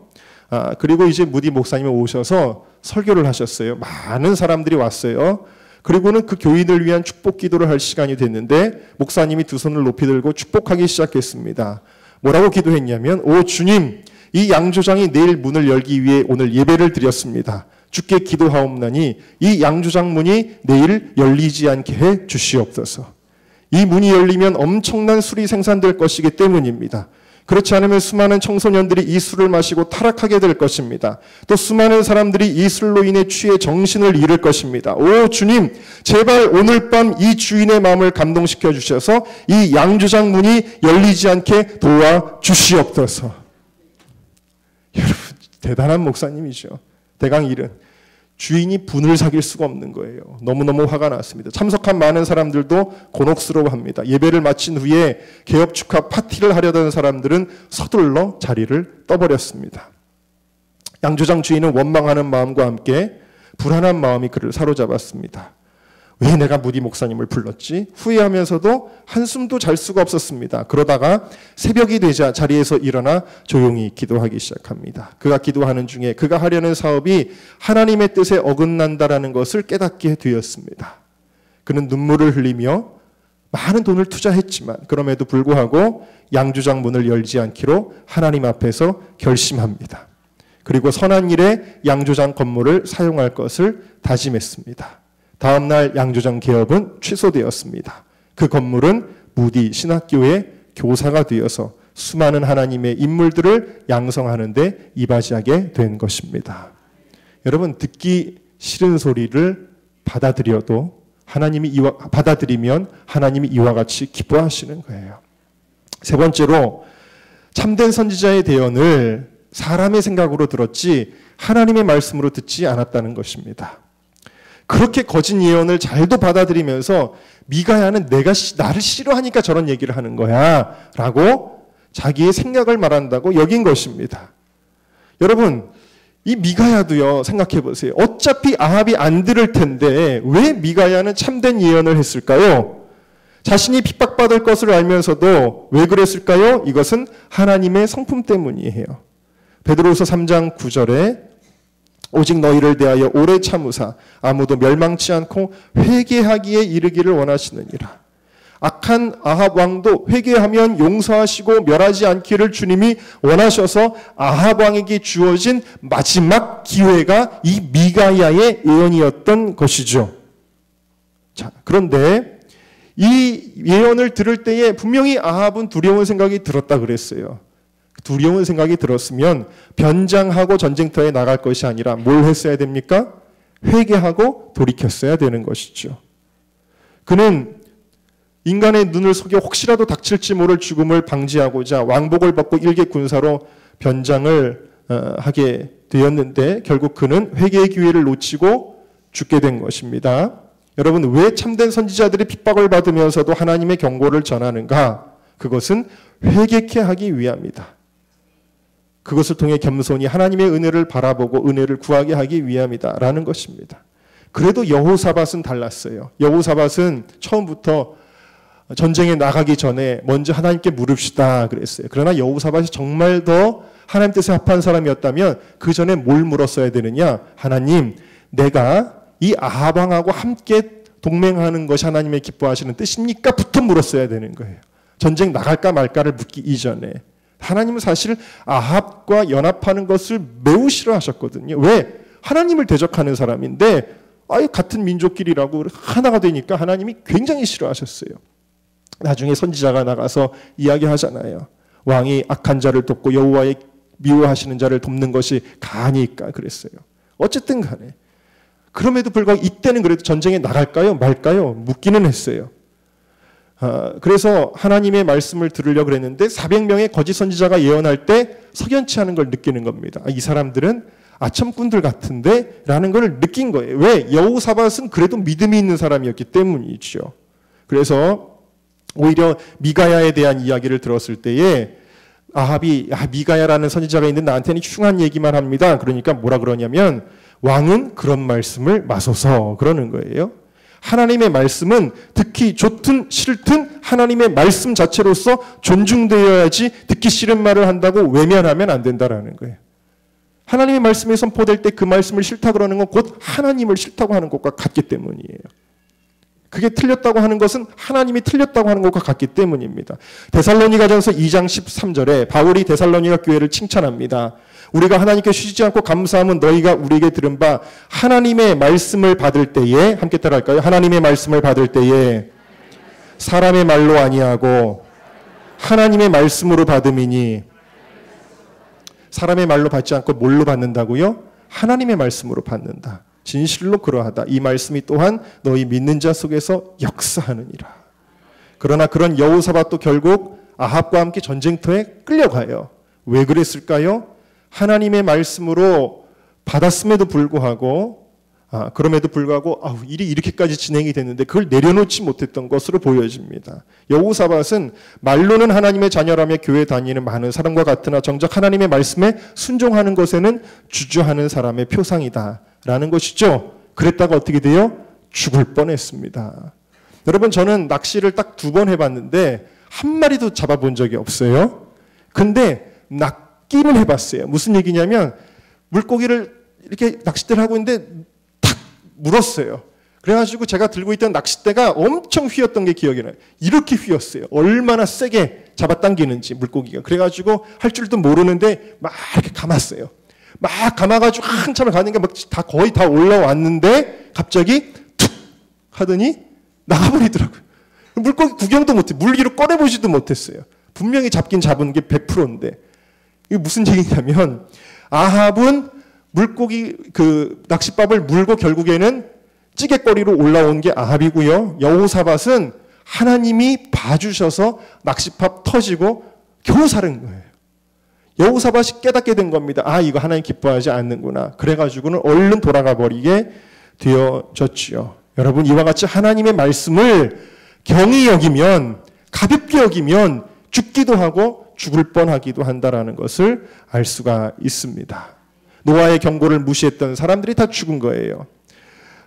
그리고 이제 무디 목사님이 오셔서 설교를 하셨어요. 많은 사람들이 왔어요. 그리고는 그 교인을 위한 축복 기도를 할 시간이 됐는데 목사님이 두 손을 높이 들고 축복하기 시작했습니다. 뭐라고 기도했냐면, 오 주님, 이 양조장이 내일 문을 열기 위해 오늘 예배를 드렸습니다. 주께 기도하옵나니 이 양조장 문이 내일 열리지 않게 해 주시옵소서. 이 문이 열리면 엄청난 술이 생산될 것이기 때문입니다. 그렇지 않으면 수많은 청소년들이 이 술을 마시고 타락하게 될 것입니다. 또 수많은 사람들이 이 술로 인해 취해 정신을 잃을 것입니다. 오 주님, 제발 오늘 밤 이 주인의 마음을 감동시켜 주셔서 이 양조장 문이 열리지 않게 도와주시옵소서. 여러분, 대단한 목사님이죠. 대강일은 주인이 분을 사귈 수가 없는 거예요. 너무너무 화가 났습니다. 참석한 많은 사람들도 곤혹스러워합니다. 예배를 마친 후에 개업 축하 파티를 하려던 사람들은 서둘러 자리를 떠버렸습니다. 양조장 주인은 원망하는 마음과 함께 불안한 마음이 그를 사로잡았습니다. 왜 내가 무디 목사님을 불렀지? 후회하면서도 한숨도 잘 수가 없었습니다. 그러다가 새벽이 되자 자리에서 일어나 조용히 기도하기 시작합니다. 그가 기도하는 중에 그가 하려는 사업이 하나님의 뜻에 어긋난다라는 것을 깨닫게 되었습니다. 그는 눈물을 흘리며 많은 돈을 투자했지만 그럼에도 불구하고 양조장 문을 열지 않기로 하나님 앞에서 결심합니다. 그리고 선한 일에 양조장 건물을 사용할 것을 다짐했습니다. 다음 날 양조장 개업은 취소되었습니다. 그 건물은 무디 신학교의 교사가 되어서 수많은 하나님의 인물들을 양성하는 데 이바지하게 된 것입니다. 여러분, 듣기 싫은 소리를 받아들이면 하나님이 이와 같이 기뻐하시는 거예요. 세 번째로, 참된 선지자의 대언을 사람의 생각으로 들었지 하나님의 말씀으로 듣지 않았다는 것입니다. 그렇게 거짓 예언을 잘도 받아들이면서 미가야는 내가 나를 싫어하니까 저런 얘기를 하는 거야 라고 자기의 생각을 말한다고 여긴 것입니다. 여러분, 이 미가야도요, 생각해 보세요. 어차피 아합이 안 들을 텐데 왜 미가야는 참된 예언을 했을까요? 자신이 핍박받을 것을 알면서도 왜 그랬을까요? 이것은 하나님의 성품 때문이에요. 베드로후서 3장 9절에 오직 너희를 대하여 오래 참으사 아무도 멸망치 않고 회개하기에 이르기를 원하시느니라. 악한 아합 왕도 회개하면 용서하시고 멸하지 않기를 주님이 원하셔서 아합 왕에게 주어진 마지막 기회가 이 미가야의 예언이었던 것이죠. 자, 그런데 이 예언을 들을 때에 분명히 아합은 두려운 생각이 들었다 그랬어요. 두려운 생각이 들었으면 변장하고 전쟁터에 나갈 것이 아니라 뭘 했어야 됩니까? 회개하고 돌이켰어야 되는 것이죠. 그는 인간의 눈을 속여 혹시라도 닥칠지 모를 죽음을 방지하고자 왕복을 벗고 일개 군사로 변장을 하게 되었는데 결국 그는 회개의 기회를 놓치고 죽게 된 것입니다. 여러분, 왜 참된 선지자들이 핍박을 받으면서도 하나님의 경고를 전하는가? 그것은 회개케 하기 위함이다. 그것을 통해 겸손히 하나님의 은혜를 바라보고 은혜를 구하게 하기 위함이다라는 것입니다. 그래도 여호사밧은 달랐어요. 여호사밧은 처음부터 전쟁에 나가기 전에 먼저 하나님께 물읍시다 그랬어요. 그러나 여호사밧이 정말 더 하나님 뜻에 합한 사람이었다면 그 전에 뭘 물었어야 되느냐? 하나님, 내가 이 아합 왕하고 함께 동맹하는 것이 하나님의 기뻐하시는 뜻입니까? 부터 물었어야 되는 거예요. 전쟁 나갈까 말까를 묻기 이전에. 하나님은 사실 아합과 연합하는 것을 매우 싫어하셨거든요. 왜? 하나님을 대적하는 사람인데 아예 같은 민족끼리라고 하나가 되니까 하나님이 굉장히 싫어하셨어요. 나중에 선지자가 나가서 이야기하잖아요. 왕이 악한 자를 돕고 여호와의 미워하시는 자를 돕는 것이 가니까 그랬어요. 어쨌든 간에 그럼에도 불구하고 이때는 그래도 전쟁에 나갈까요? 말까요? 묻기는 했어요. 그래서 하나님의 말씀을 들으려고 그랬는데 400명의 거짓 선지자가 예언할 때 석연치 않은 걸 느끼는 겁니다. 이 사람들은 아첨꾼들 같은데? 라는 걸 느낀 거예요. 왜? 여호사밧은 그래도 믿음이 있는 사람이었기 때문이죠. 그래서 오히려 미가야에 대한 이야기를 들었을 때에 아합이 미가야라는 선지자가 있는데 나한테는 흉한 얘기만 합니다. 그러니까 뭐라 그러냐면 왕은 그런 말씀을 마소서 그러는 거예요. 하나님의 말씀은 듣기 좋든 싫든 하나님의 말씀 자체로서 존중되어야지 듣기 싫은 말을 한다고 외면하면 안 된다라는 거예요. 하나님의 말씀이 선포될 때 그 말씀을 싫다 그러는 건 곧 하나님을 싫다고 하는 것과 같기 때문이에요. 그게 틀렸다고 하는 것은 하나님이 틀렸다고 하는 것과 같기 때문입니다. 데살로니가전서 2장 13절에 바울이 데살로니가 교회를 칭찬합니다. 우리가 하나님께 쉬지 않고 감사함은 너희가 우리에게 들은 바 하나님의 말씀을 받을 때에 함께 따라할까요? 하나님의 말씀을 받을 때에 사람의 말로 아니하고 하나님의 말씀으로 받음이니 사람의 말로 받지 않고 뭘로 받는다고요? 하나님의 말씀으로 받는다. 진실로 그러하다. 이 말씀이 또한 너희 믿는 자 속에서 역사하느니라. 그러나 그런 여호사밧도 결국 아합과 함께 전쟁터에 끌려가요. 왜 그랬을까요? 하나님의 말씀으로 받았음에도 불구하고 일이 이렇게까지 진행이 됐는데 그걸 내려놓지 못했던 것으로 보여집니다. 여호사밧은 말로는 하나님의 자녀라며 교회 다니는 많은 사람과 같으나 정작 하나님의 말씀에 순종하는 것에는 주저하는 사람의 표상이다라는 것이죠. 그랬다가 어떻게 돼요? 죽을 뻔했습니다. 여러분, 저는 낚시를 딱 2번 해봤는데 한 마리도 잡아본 적이 없어요. 근데 낚기는 해봤어요. 무슨 얘기냐면 물고기를 이렇게 낚싯대를 하고 있는데 물었어요. 그래가지고 제가 들고 있던 낚싯대가 엄청 휘었던 게 기억이 나요. 이렇게 휘었어요. 얼마나 세게 잡아당기는지 물고기가. 그래가지고 할 줄도 모르는데 막 이렇게 감았어요. 막 감아가지고 한참을 가니까 막 거의 다 올라왔는데 갑자기 툭 하더니 나가버리더라고요. 물고기 구경도 못해. 물기로 꺼내보지도 못했어요. 분명히 잡긴 잡은 게 100%인데 이게 무슨 얘기냐면 아합은 물고기 낚싯밥을 물고 결국에는 찌개거리로 올라온 게 아합이고요. 여호사밧은 하나님이 봐주셔서 낚싯밥 터지고 겨우 살은 거예요. 여호사밧이 깨닫게 된 겁니다. 이거 하나님 기뻐하지 않는구나. 그래가지고는 얼른 돌아가 버리게 되어졌지요. 여러분, 이와 같이 하나님의 말씀을 경히 여기면, 가볍게 여기면 죽기도 하고 죽을 뻔하기도 한다라는 것을 알 수가 있습니다. 노아의 경고를 무시했던 사람들이 다 죽은 거예요.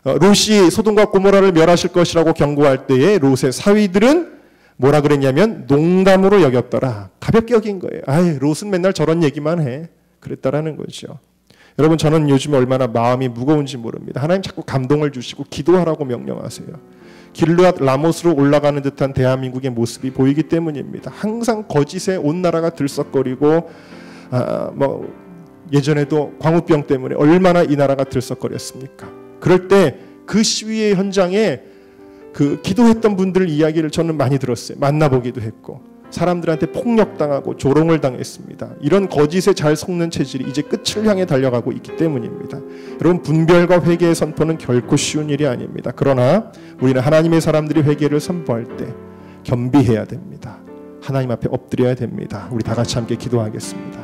롯이 소돔과 고모라를 멸하실 것이라고 경고할 때에 롯의 사위들은 뭐라 그랬냐면 농담으로 여겼더라. 가볍게 여긴 거예요. 롯은 맨날 저런 얘기만 해. 그랬다라는 거죠. 여러분, 저는 요즘 얼마나 마음이 무거운지 모릅니다. 하나님 자꾸 감동을 주시고 기도하라고 명령하세요. 길르앗 라못으로 올라가는 듯한 대한민국의 모습이 보이기 때문입니다. 항상 거짓에 온 나라가 들썩거리고 예전에도 광우병 때문에 얼마나 이 나라가 들썩거렸습니까? 그럴 때 그 시위의 현장에 기도했던 분들 이야기를 저는 많이 들었어요. 만나보기도 했고 사람들한테 폭력당하고 조롱을 당했습니다. 이런 거짓에 잘 속는 체질이 이제 끝을 향해 달려가고 있기 때문입니다. 여러분, 분별과 회개의 선포는 결코 쉬운 일이 아닙니다. 그러나 우리는 하나님의 사람들이 회개를 선포할 때 겸비해야 됩니다. 하나님 앞에 엎드려야 됩니다. 우리 다 같이 함께 기도하겠습니다.